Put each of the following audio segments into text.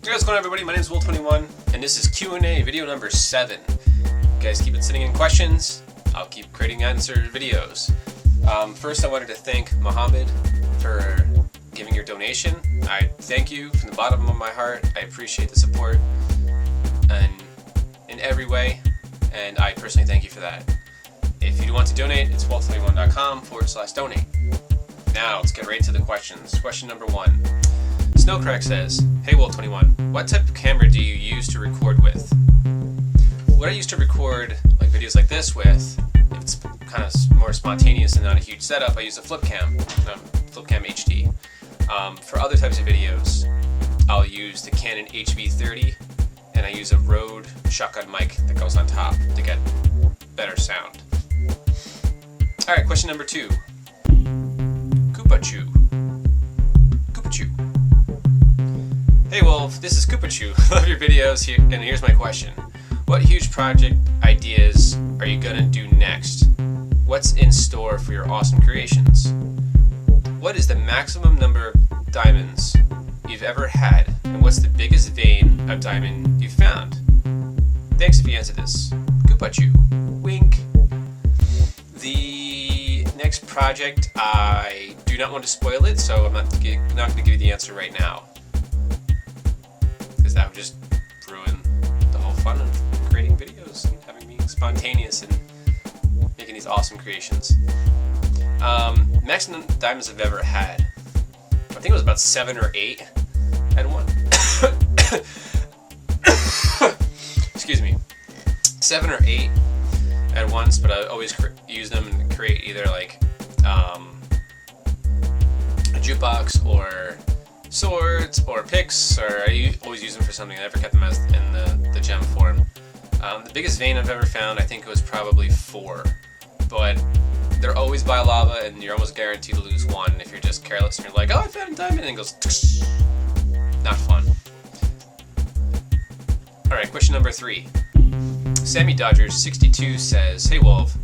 Hey, what's going on, everybody? My name is Wolv21, and this is Q&A video number 7. You guys keep sending in questions. I'll keep creating answer videos. First, I wanted to thank Mohammed for giving your donation. I thank you from the bottom of my heart. I appreciate the support in every way, and I personally thank you for that. If you want to donate, it's wolv21.com/donate. Now, let's get right to the questions. Question number 1. Snowcrack says, "Hey Wolv21, what type of camera do you use to record with?" What I used to record videos like this with, if it's kind of more spontaneous and not a huge setup, I use a flip cam HD. For other types of videos, I'll use the Canon HV30, and I use a Rode shotgun mic that goes on top to get better sound. Alright, question number 2. Koopachu. Hey Wolv, this is Koopachu. Love your videos, and here's my question. What huge project ideas are you gonna do next? What's in store for your awesome creations? What is the maximum number of diamonds you've ever had, and what's the biggest vein of diamond you've found? Thanks if you answer this. Koopachu. Wink. The next project, I do not want to spoil it, so I'm not going to give you the answer right now, because that would just ruin the whole fun of creating videos and having me spontaneous and making these awesome creations. Maximum diamonds I've ever had, I think it was about 7 or 8 at one. Excuse me, 7 or 8 at once, but I always use them and create either a jukebox or swords or picks, or I always use them for something. I never kept them as in the gem form. The biggest vein I've ever found, I think it was probably 4, but they're always by lava, and you're almost guaranteed to lose one if you're just careless and you're like, oh, I found a diamond, and it goes tsh. Not fun. Alright, question number 3. Sammy Dodgers 62 says, "Hey Wolv,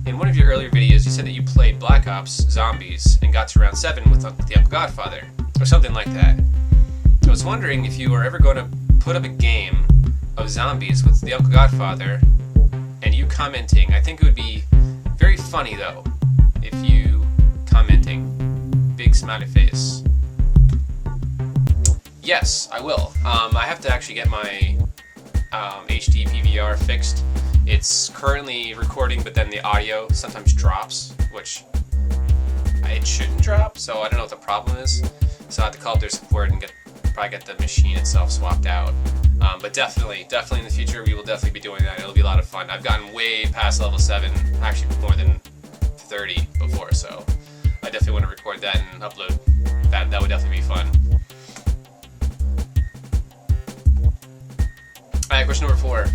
in one of your earlier videos you said that you played Black Ops Zombies and got to round 7 with the Uncle Godfather, or something like that. I was wondering if you were ever going to put up a game of zombies with the Uncle Godfather and you commenting. I think it would be very funny though, if you commenting. Big smiley face." Yes, I will. I have to actually get my HD PVR fixed. It's currently recording, but then the audio sometimes drops, which it shouldn't drop, so I don't know what the problem is. So I have to call up their support and probably get the machine itself swapped out. But definitely in the future, we will definitely be doing that. It'll be a lot of fun. I've gotten way past level 7, actually more than 30 before, so I definitely want to record that and upload that. That would definitely be fun. Alright, question number 4.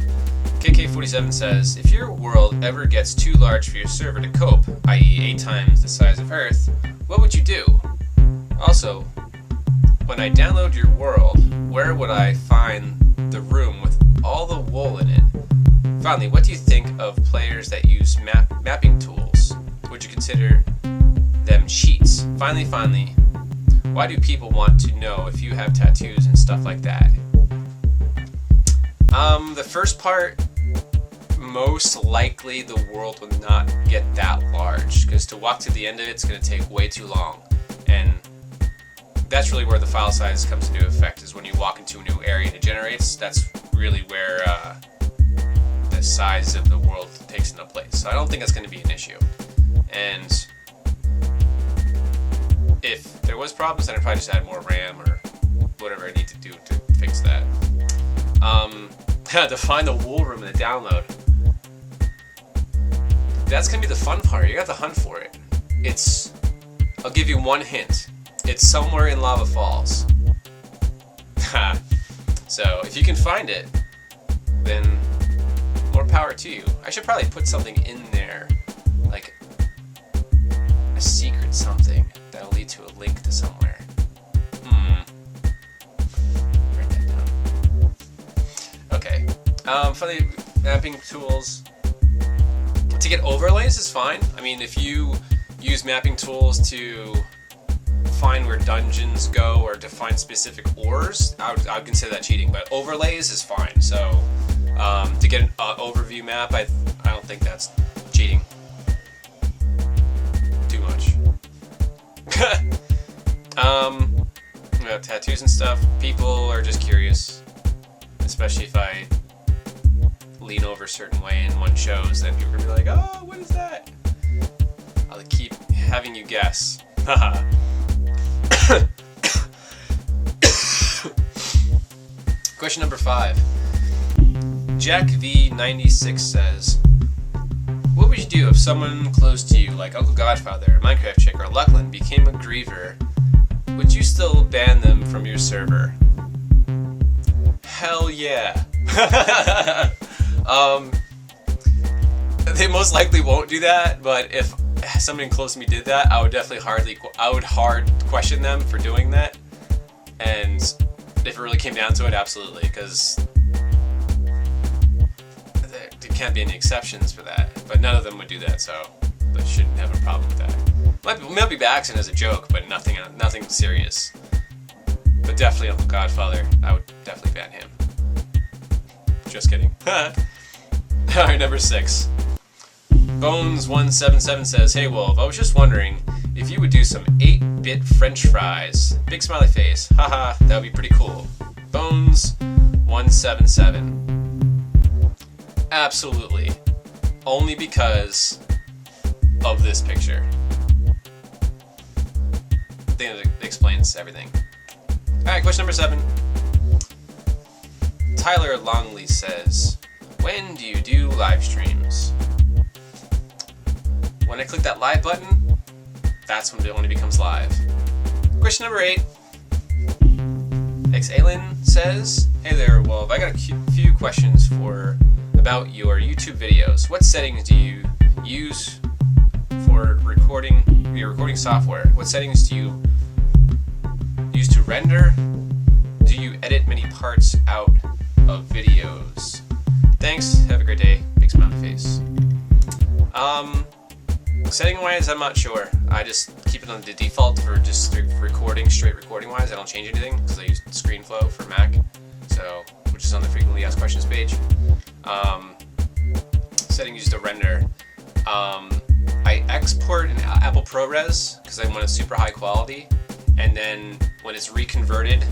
KK47 says, "If your world ever gets too large for your server to cope, i.e. 8 times the size of Earth, what would you do? Also, when I download your world, where would I find the room with all the wool in it? Finally, what do you think of players that use mapping tools? Would you consider them cheats? Finally, why do people want to know if you have tattoos and stuff like that?" The first part, most likely the world will not get that large, because to walk to the end of it's going to take way too long, and that's really where the file size comes into effect, is when you walk into a new area and it generates. That's really where the size of the world takes into place. So I don't think that's going to be an issue, and if there was problems, then I'd probably just add more RAM or whatever I need to do to fix that. To find the wool room in the download, that's gonna be the fun part. You got to hunt for it. I'll give you one hint. It's somewhere in Lava Falls. So if you can find it, then more power to you. I should probably put something in there, like a secret something that'll lead to a link to somewhere. Write that down. Okay. Funny mapping tools. To get overlays is fine. I mean, if you use mapping tools to define where dungeons go or define specific ores, I would consider that cheating. But overlays is fine. So to get an overview map, I don't think that's cheating. Too much. About tattoos and stuff. People are just curious, especially if I lean over a certain way in one shows, then people are gonna be like, "Oh, what is that?" I'll keep having you guess. Haha. Question number 5. Jack V96 says, "What would you do if someone close to you, like Uncle Godfather, a Minecraft chick, or Luckland, became a griever? Would you still ban them from your server?" Hell yeah. They most likely won't do that, but if somebody close to me did that, I would definitely hard question them for doing that. And if it really came down to it, absolutely, because there can't be any exceptions for that. But none of them would do that, so I shouldn't have a problem with that. Might be by accident as a joke, but nothing serious. But definitely Uncle Godfather, I would definitely ban him. Just kidding. Alright, number 6. Bones177 says, "Hey Wolv, I was just wondering if you would do some 8-bit French fries. Big smiley face. Haha, that would be pretty cool." Bones177. Absolutely. Only because of this picture. I think it explains everything. Alright, question number 7. Tyler Longley says, "When do you do live streams?" When I click that live button, that's when it only becomes live. Question number 8. Xalin says, "Hey there, Wolv, I got a few questions about your YouTube videos. What settings do you use for your recording software? What settings do you use to render? Do you edit many parts out of videos? Thanks, have a great day." Big smiley face. Setting wise, I'm not sure. I just keep it on the default for just straight recording wise. I don't change anything because I use ScreenFlow for Mac, which is on the frequently asked questions page. Setting used to render. I export in Apple ProRes because I want it super high quality, and then when it's reconverted,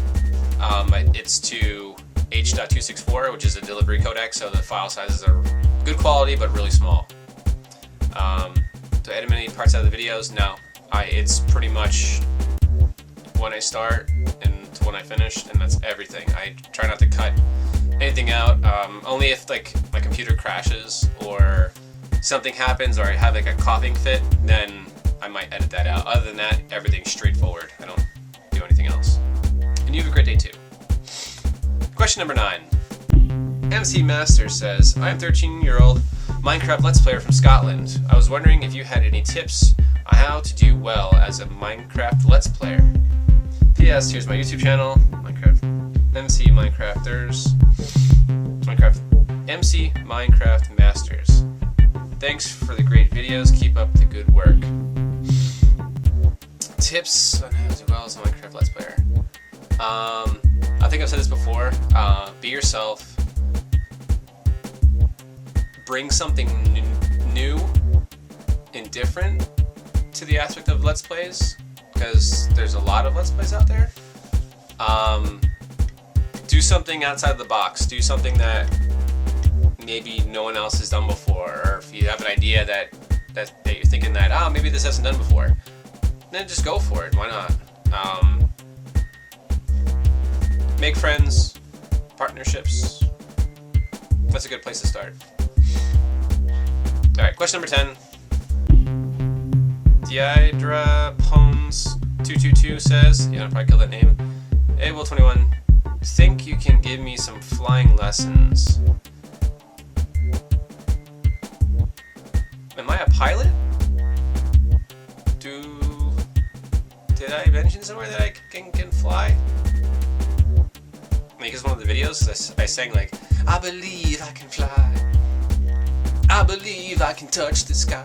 it's to H.264, which is a delivery codec, so the file sizes are good quality but really small. Do I edit many parts out of the videos? No. It's pretty much when I start and to when I finish, and that's everything. I try not to cut anything out, only if like my computer crashes or something happens or I have like a coughing fit, then I might edit that out. Other than that, everything's straightforward. I don't do anything else. And you have a great day too. Question number 9. MC Master says, "I am 13-year-old Minecraft Let's Player from Scotland. I was wondering if you had any tips on how to do well as a Minecraft Let's Player. P.S. Here's my YouTube channel, Minecraft MC Minecrafters, MC Minecraft Masters. Thanks for the great videos. Keep up the good work." Tips on how to do well as a Minecraft Let's Player. I think I've said this before. Be yourself. Bring something new and different to the aspect of Let's Plays, because there's a lot of Let's Plays out there. Do something outside the box. Do something that maybe no one else has done before, or if you have an idea that you're thinking that, maybe this hasn't done before, then just go for it. Why not? Make friends, partnerships. That's a good place to start. Alright, question number 10. Deidra Pones222 says, yeah, I'll probably kill that name. Hey, Wolv21, think you can give me some flying lessons? Am I a pilot? Did I mention somewhere that I can fly? Because one of the videos I sang like, "I believe I can fly. I believe I can touch the sky."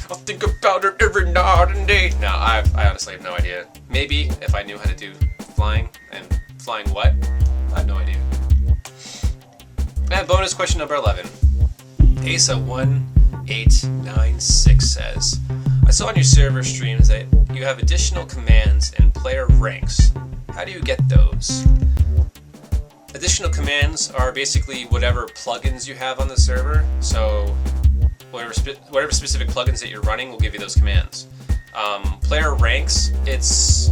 I'll think about it every night and day. No, I honestly have no idea. Maybe if I knew how to do flying, and flying what? I have no idea. And bonus question number 11. Asa1896 says, I saw on your server streams that you have additional commands and player ranks. How do you get those? Additional commands are basically whatever plugins you have on the server. So whatever specific plugins that you're running will give you those commands. Player ranks, it's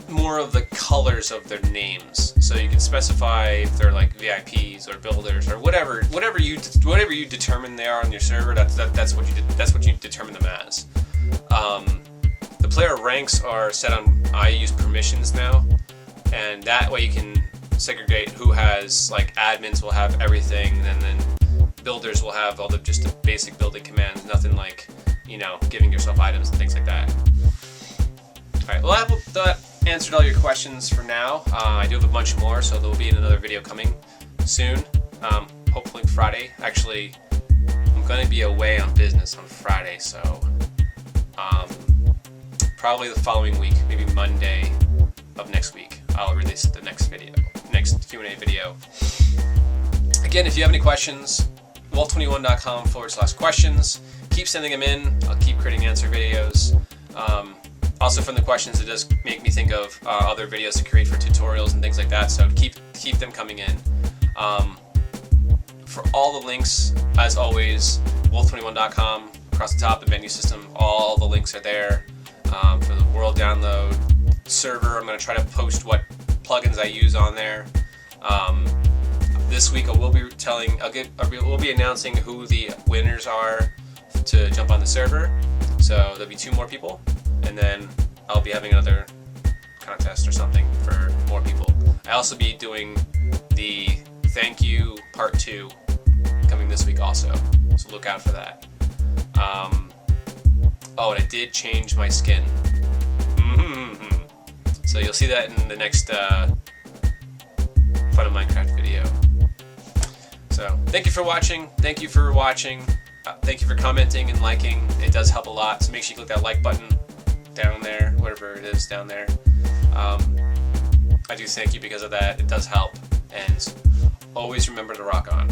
more of the colors of their names. So you can specify if they're like VIPs or builders or whatever you determine they are on your server. That's what you determine them as. The player ranks are set on. I use permissions now, and that way you can segregate who has, like, admins will have everything, and then builders will have all the just the basic building commands. Nothing like, you know, giving yourself items and things like that. All right. Well, that answered all your questions for now. I do have a bunch more, so there will be another video coming soon. Hopefully Friday. Actually, I'm going to be away on business on Friday, so probably the following week, maybe Monday of next week, I'll release the next Q&A video. Again, if you have any questions, Wolv21.com/questions. Keep sending them in. I'll keep creating answer videos. Also, from the questions, it does make me think of other videos to create for tutorials and things like that, so keep them coming in. For all the links, as always, Wolv21.com, across the top, the menu system, all the links are there. For the world download server, I'm going to try to post what plugins I use on there. This week, we'll be announcing who the winners are to jump on the server. So there'll be 2 more people, and then I'll be having another contest or something for more people. I'll also be doing the thank you part 2 coming this week also, so look out for that. Oh, and I did change my skin. So you'll see that in the next Fun of Minecraft video. So thank you for watching. Thank you for commenting and liking. It does help a lot. So make sure you click that like button down there, whatever it is down there. I do thank you because of that. It does help. And always remember to rock on.